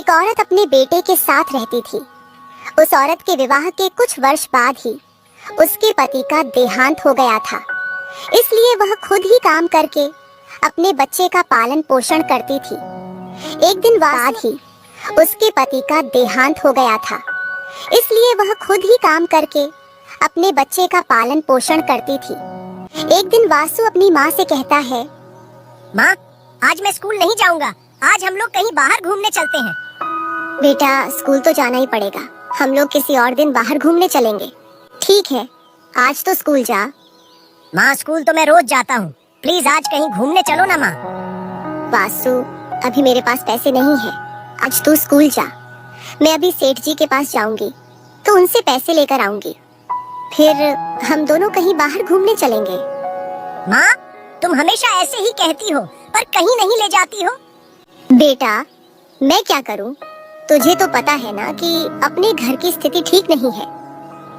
एक औरत अपने बेटे के साथ रहती थी। उस औरत के विवाह के कुछ वर्ष बाद ही उसके पति का देहांत हो गया था। इसलिए वह खुद ही काम करके अपने बच्चे का पालन पोषण करती थी। एक दिन बाद ही उसके पति का देहांत हो गया था। इसलिए वह खुद ही काम करके अपने बच्चे का पालन पोषण करती थी। एक दिन वासु अपनी माँ से कहता है, माँ, आज मैं स्कूल नहीं जाऊंगा। आज हम लोग कहीं बाहर घूमने चलते हैं। बेटा, स्कूल तो जाना ही पड़ेगा। हम लोग किसी और दिन बाहर घूमने चलेंगे। ठीक है, आज तो स्कूल जा। माँ, स्कूल तो मैं रोज जाता हूँ। प्लीज आज कहीं घूमने चलो ना माँ। वासु, अभी मेरे पास पैसे नहीं है। आज तू स्कूल जा। मैं अभी सेठ जी के पास जाऊंगी तो उनसे पैसे लेकर आऊंगी। फिर हम दोनों कहीं बाहर घूमने चलेंगे। माँ, तुम हमेशा ऐसे ही कहती हो पर कहीं नहीं ले जाती हो। बेटा, मैं क्या करूं? तुझे तो पता है ना कि अपने घर की स्थिति ठीक नहीं है।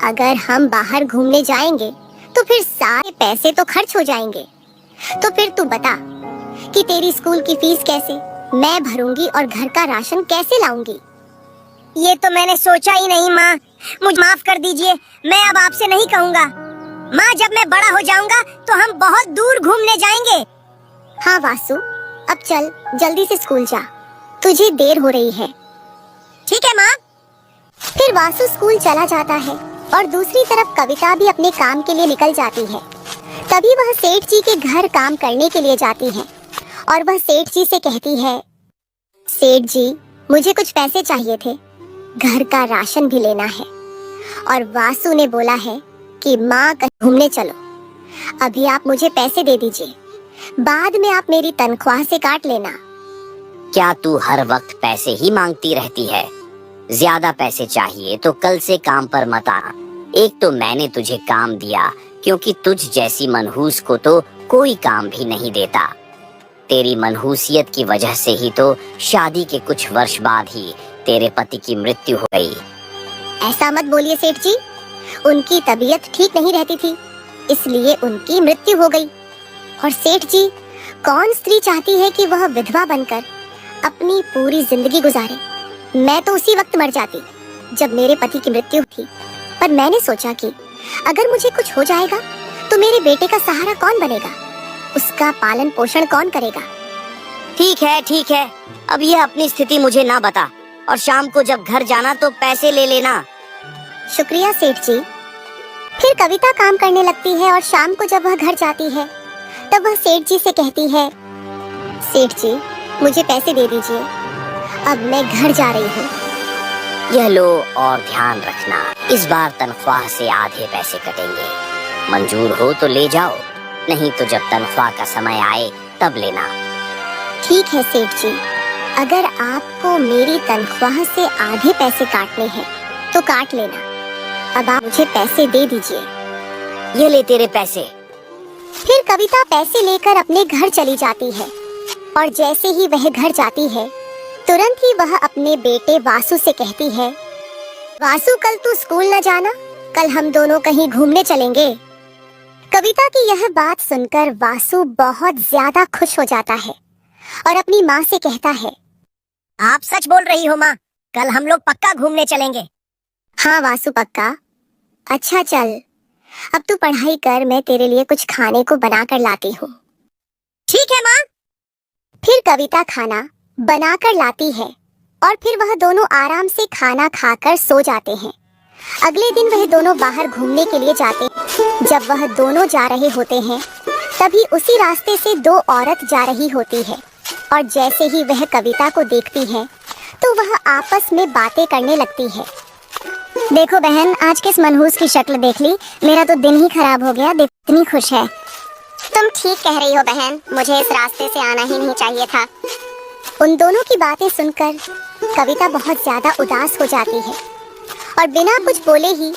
अगर हम बाहर घूमने जाएंगे तो फिर सारे पैसे तो खर्च हो जाएंगे। तो फिर तू बता कि तेरी स्कूल की फीस कैसे मैं भरूंगी और घर का राशन कैसे लाऊंगी? ये तो मैंने सोचा ही नहीं माँ। मुझे माफ कर दीजिए, मैं अब आपसे नहीं कहूँगा। माँ, जब मैं बड़ा हो जाऊंगा तो हम बहुत दूर घूमने जाएंगे। हाँ वासु, अब चल जल्दी से स्कूल जा, तुझे देर हो रही है। ठीक है माँ। फिर वासु स्कूल चला जाता है और दूसरी तरफ कविता भी अपने काम के लिए निकल जाती है। तभी वह सेठ जी के घर काम करने के लिए जाती है और वह सेठ जी से कहती है, सेठ जी, मुझे कुछ पैसे चाहिए थे, घर का राशन भी लेना है। और वासु ने बोला है कि माँ कहीं घूमने चलो। अभी आप मुझे पैसे दे दीजिए, बाद में आप मेरी तनख्वाह से काट लेना। क्या तू हर वक्त पैसे ही मांगती रहती है? ज्यादा पैसे चाहिए तो कल से काम पर मत आ। एक तो मैंने तुझे काम दिया क्योंकि तुझ जैसी मनहूस को तो कोई काम भी नहीं देता। तेरी मनहूसियत की वजह से ही तो शादी के कुछ वर्ष बाद ही तेरे पति की मृत्यु हो गई। ऐसा मत बोलिए सेठ जी, उनकी तबीयत ठीक नहीं रहती थी, इसलिए उनकी मृत्यु हो गई। और सेठ जी, कौन स्त्री चाहती है कि वह विधवा बनकर अपनी पूरी जिंदगी गुजारे? मैं तो उसी वक्त मर जाती जब मेरे पति की मृत्यु थी, पर मैंने सोचा कि अगर मुझे कुछ हो जाएगा तो मेरे बेटे का सहारा कौन बनेगा, उसका पालन पोषण कौन करेगा? ठीक है, अब ये अपनी स्थिति मुझे ना बता और शाम को जब घर जाना तो पैसे ले लेना। शुक्रिया सेठ जी। फिर कविता काम करने लगती है और शाम को जब वह घर जाती है तब वह सेठ जी से कहती है, सेठ जी, मुझे पैसे दे दीजिए, अब मैं घर जा रही हूँ। यह लो और ध्यान रखना, इस बार तनख्वाह से आधे पैसे कटेंगे। मंजूर हो तो ले जाओ, नहीं तो जब तनख्वाह का समय आए तब लेना। ठीक है सेठ जी, अगर आपको मेरी तनख्वाह से आधे पैसे काटने हैं तो काट लेना। अब आप मुझे पैसे दे दीजिए। ये ले तेरे पैसे। फिर कविता पैसे लेकर अपने घर चली जाती है और जैसे ही वह घर जाती है तुरंत ही वह अपने बेटे वासु से कहती है, वासु, कल तू स्कूल न जाना, कल हम दोनों कहीं घूमने चलेंगे। कविता की यह बात सुनकर वासु बहुत ज्यादा खुश हो जाता है और अपनी माँ से कहता है, आप सच बोल रही हो माँ, कल हम लोग पक्का घूमने चलेंगे। हाँ वासु, पक्का। अच्छा चल, अब तू पढ़ाई कर, मैं तेरे लिए कुछ खाने को बना कर लाती हूँ। ठीक है माँ। फिर कविता खाना बनाकर लाती है और फिर वह दोनों आराम से खाना खाकर सो जाते हैं। अगले दिन वह दोनों बाहर घूमने के लिए जाते हैं। जब वह दोनों जा रहे होते हैं तभी उसी रास्ते से दो औरत जा रही होती है और जैसे ही वह कविता को देखती है तो वह आपस में बातें करने लगती है। देखो बहन, आज किस मनहूस की शक्ल देख ली, मेरा तो दिन ही खराब हो गया, इतनी खुश है। तुम ठीक कह रही हो बहन, मुझे इस रास्ते से आना ही नहीं चाहिए था। उन दोनों की बातें सुनकर कविता बहुत ज्यादा उदास हो जाती है और बिना कुछ बोले ही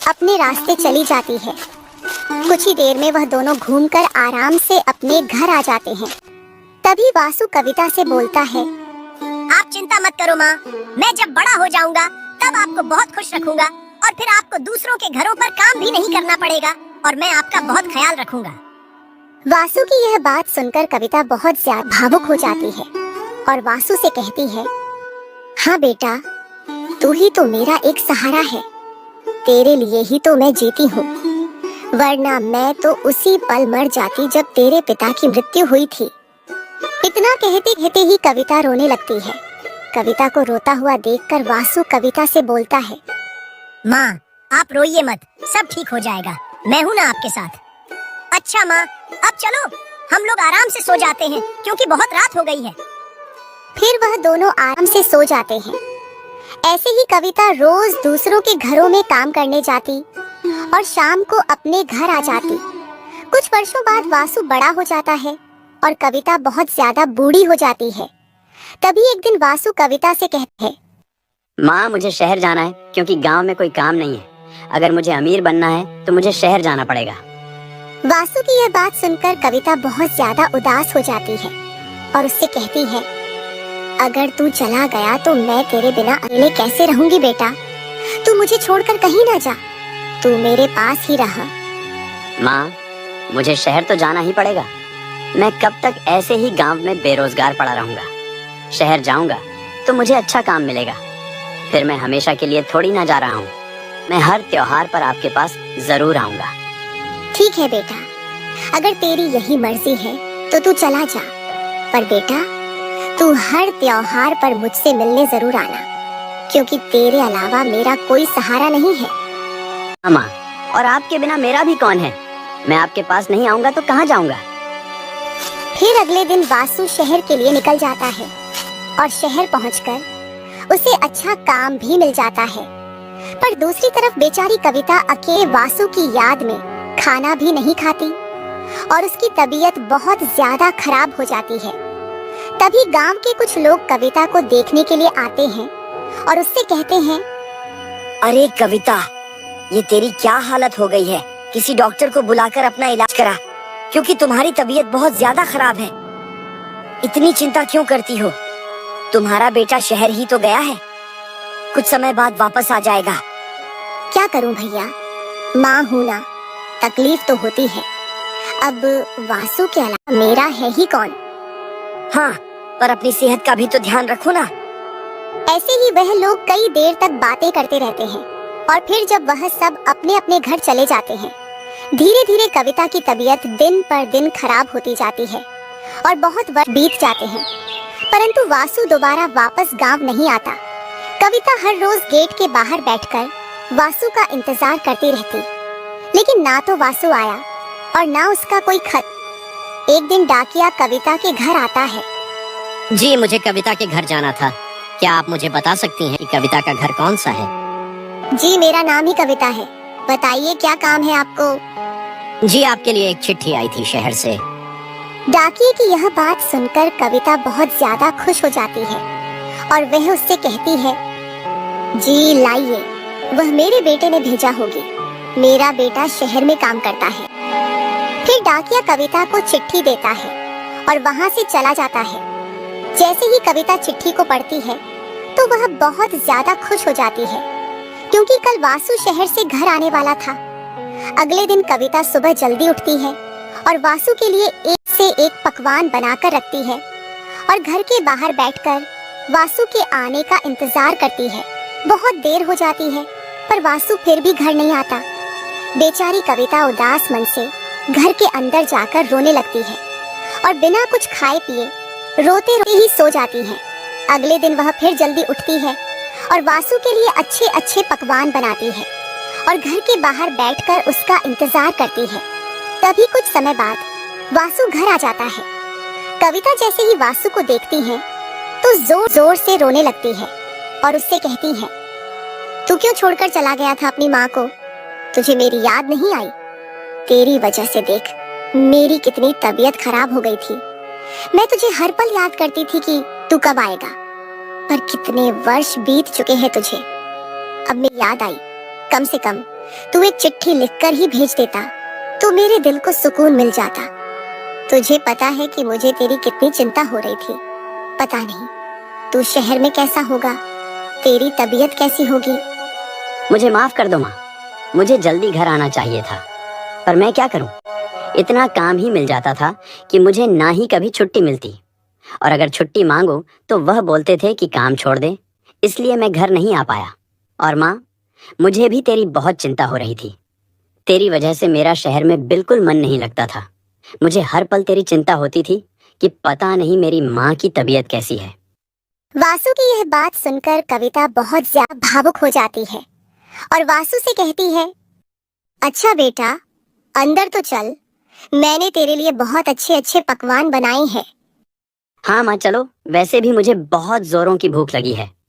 अपने रास्ते चली जाती है। कुछ ही देर में वह दोनों घूमकर आराम से अपने घर आ जाते हैं। तभी वासु कविता से बोलता है, आप चिंता मत करो माँ, मैं जब बड़ा हो जाऊंगा तब आपको बहुत खुश रखूंगा और फिर आपको दूसरों के घरों पर काम भी नहीं करना पड़ेगा और मैं आपका बहुत ख्याल रखूंगा। वासु की यह बात सुनकर कविता बहुत ज्यादा भावुक हो जाती है और वासु से कहती है, हाँ बेटा, तू ही तो मेरा एक सहारा है। तेरे लिए ही तो मैं जीती हूँ, वरना मैं तो उसी पल मर जाती जब तेरे पिता की मृत्यु हुई थी। इतना कहते कहते ही कविता रोने लगती है। कविता को रोता हुआ देखकर वासु कविता से बोलता है, माँ आप रोइए मत, सब ठीक हो जाएगा, मैं हूँ ना आपके साथ। अच्छा माँ, अब चलो हम लोग आराम से सो जाते हैं क्योंकि बहुत रात हो गई है। फिर वह दोनों आराम से सो जाते हैं। ऐसे ही कविता रोज दूसरों के घरों में काम करने जाती और शाम को अपने घर आ जाती। कुछ वर्षों बाद वासु बड़ा हो जाता है और कविता बहुत ज्यादा बूढ़ी हो जाती है। तभी एक दिन वासु कविता से कहते हैं, माँ मुझे शहर जाना है क्योंकि गांव में कोई काम नहीं है। अगर मुझे अमीर बनना है तो मुझे शहर जाना पड़ेगा। वासु की यह बात सुनकर कविता बहुत ज्यादा उदास हो जाती है और उससे कहती है, अगर तू चला गया तो मैं तेरे बिना अकेले कैसे रहूंगी बेटा। तू मुझे छोड़कर कहीं ना जा, तू मेरे पास ही रह। माँ मुझे शहर तो जाना ही पड़ेगा। मैं कब तक ऐसे ही गांव में बेरोजगार पड़ा रहूंगा। शहर जाऊंगा तो मुझे अच्छा काम मिलेगा। फिर मैं हमेशा के लिए थोड़ी ना जा रहा हूँ। मैं हर त्योहार पर आपके पास जरूर आऊंगा। ठीक है बेटा, अगर तेरी यही मर्जी है तो तू चला जा, पर बेटा तू हर त्योहार पर मुझसे मिलने जरूर आना, क्योंकि तेरे अलावा मेरा कोई सहारा नहीं है। माँ, और आपके बिना मेरा भी कौन है। मैं आपके पास नहीं आऊंगा तो कहाँ जाऊंगा। फिर अगले दिन वासु शहर के लिए निकल जाता है और शहर पहुंचकर उसे अच्छा काम भी मिल जाता है। पर दूसरी तरफ बेचारी कविता अकेले वासु की याद में खाना भी नहीं खाती और उसकी तबीयत बहुत ज्यादा खराब हो जाती है। तभी गांव के कुछ लोग कविता को देखने के लिए आते हैं और उससे कहते हैं, अरे कविता, ये तेरी क्या हालत हो गई है। किसी डॉक्टर को बुलाकर अपना इलाज करा, क्योंकि तुम्हारी तबीयत बहुत ज्यादा खराब है। इतनी चिंता क्यों करती हो। तुम्हारा बेटा शहर ही तो गया है, कुछ समय बाद वापस आ जाएगा। क्या करूं भैया, माँ हूं ना, तकलीफ तो होती है। अब वासु के अलावा मेरा है ही कौन। हाँ, पर अपनी सेहत का भी तो ध्यान रखो ना। ऐसे ही वह लोग कई देर तक बातें करते रहते हैं और फिर जब वह सब अपने अपने घर चले जाते हैं, धीरे धीरे कविता की तबीयत दिन पर दिन खराब होती जाती है और बहुत वर्ष बीत जाते हैं, परंतु वासु दोबारा वापस गांव नहीं आता। कविता हर रोज गेट के बाहर बैठकर वासु का इंतजार करती रहती, लेकिन ना तो वासु आया और ना उसका कोई खत। एक दिन डाकिया कविता के घर आता है। जी मुझे कविता के घर जाना था। क्या आप मुझे बता सकती हैं कि कविता का घर कौन सा है। जी मेरा नाम ही कविता है, बताइए क्या काम है आपको। जी आपके लिए एक चिट्ठी आई थी शहर से। डाकिये की यह बात सुनकर कविता बहुत ज्यादा खुश हो जाती है और वह उससे कहती है, जी लाइए, वह मेरे बेटे ने भेजा होगी। मेरा बेटा शहर में काम करता है। फिर डाकिया कविता को चिट्ठी देता है और वहाँ से चला जाता है। जैसे ही कविता चिट्ठी को पढ़ती है तो वह बहुत ज्यादा खुश हो जाती है, क्योंकि कल वासु शहर से घर आने वाला था। अगले दिन कविता सुबह जल्दी उठती है और वासु के लिए एक से एक पकवान बनाकर रखती है और घर के बाहर बैठकर वासु के आने का इंतजार करती है। बहुत देर हो जाती है पर वासु फिर भी घर नहीं आता। बेचारी कविता उदास मन से घर के अंदर जाकर रोने लगती है और बिना कुछ खाए पिए रोते रोते ही सो जाती है। अगले दिन वह फिर जल्दी उठती है और वासु के लिए अच्छे अच्छे पकवान बनाती है और घर के बाहर बैठकर उसका इंतजार करती है। तभी कुछ समय बाद वासु घर आ जाता है। कविता जैसे ही वासु को देखती है तो जोर जोर से रोने लगती है और उससे कहती है, तू क्यों छोड़कर चला गया था अपनी माँ को। तुझे मेरी याद नहीं आई। तेरी वजह से देख मेरी कितनी तबीयत खराब हो गई थी। मैं तुझे हर पल याद करती थी कि तू कब आएगा, पर कितने वर्ष बीत चुके हैं तुझे। अब मेरी याद आई, कम से कम तू एक चिट्ठी लिखकर ही भेज देता तो मेरे दिल को सुकून मिल जाता। तुझे पता है कि मुझे तेरी कितनी चिंता हो रही थी। पता नहीं तू शहर में कैसा होगा, तेरी तबीयत कैसी होगी। मुझे माफ कर दो माँ, मुझे जल्दी घर आना चाहिए था, पर मैं क्या करूं। इतना काम ही मिल जाता था कि मुझे ना ही कभी छुट्टी मिलती, और अगर छुट्टी मांगो तो वह बोलते थे कि काम छोड़ दे। इसलिए मैं घर नहीं आ पाया। और माँ, मुझे भी तेरी बहुत चिंता हो रही थी। तेरी वजह से मेरा शहर में बिल्कुल मन नहीं लगता था। मुझे हर पल तेरी चिंता होती थी कि पता नहीं मेरी माँ की तबीयत कैसी है। वासु की यह बात सुनकर कविता बहुत ज्यादा भावुक हो जाती है और वासु से कहती है, अच्छा बेटा, अंदर तो चल, मैंने तेरे लिए बहुत अच्छे अच्छे पकवान बनाए हैं। हाँ माँ, चलो। वैसे भी मुझे बहुत जोरों की भूख लगी है।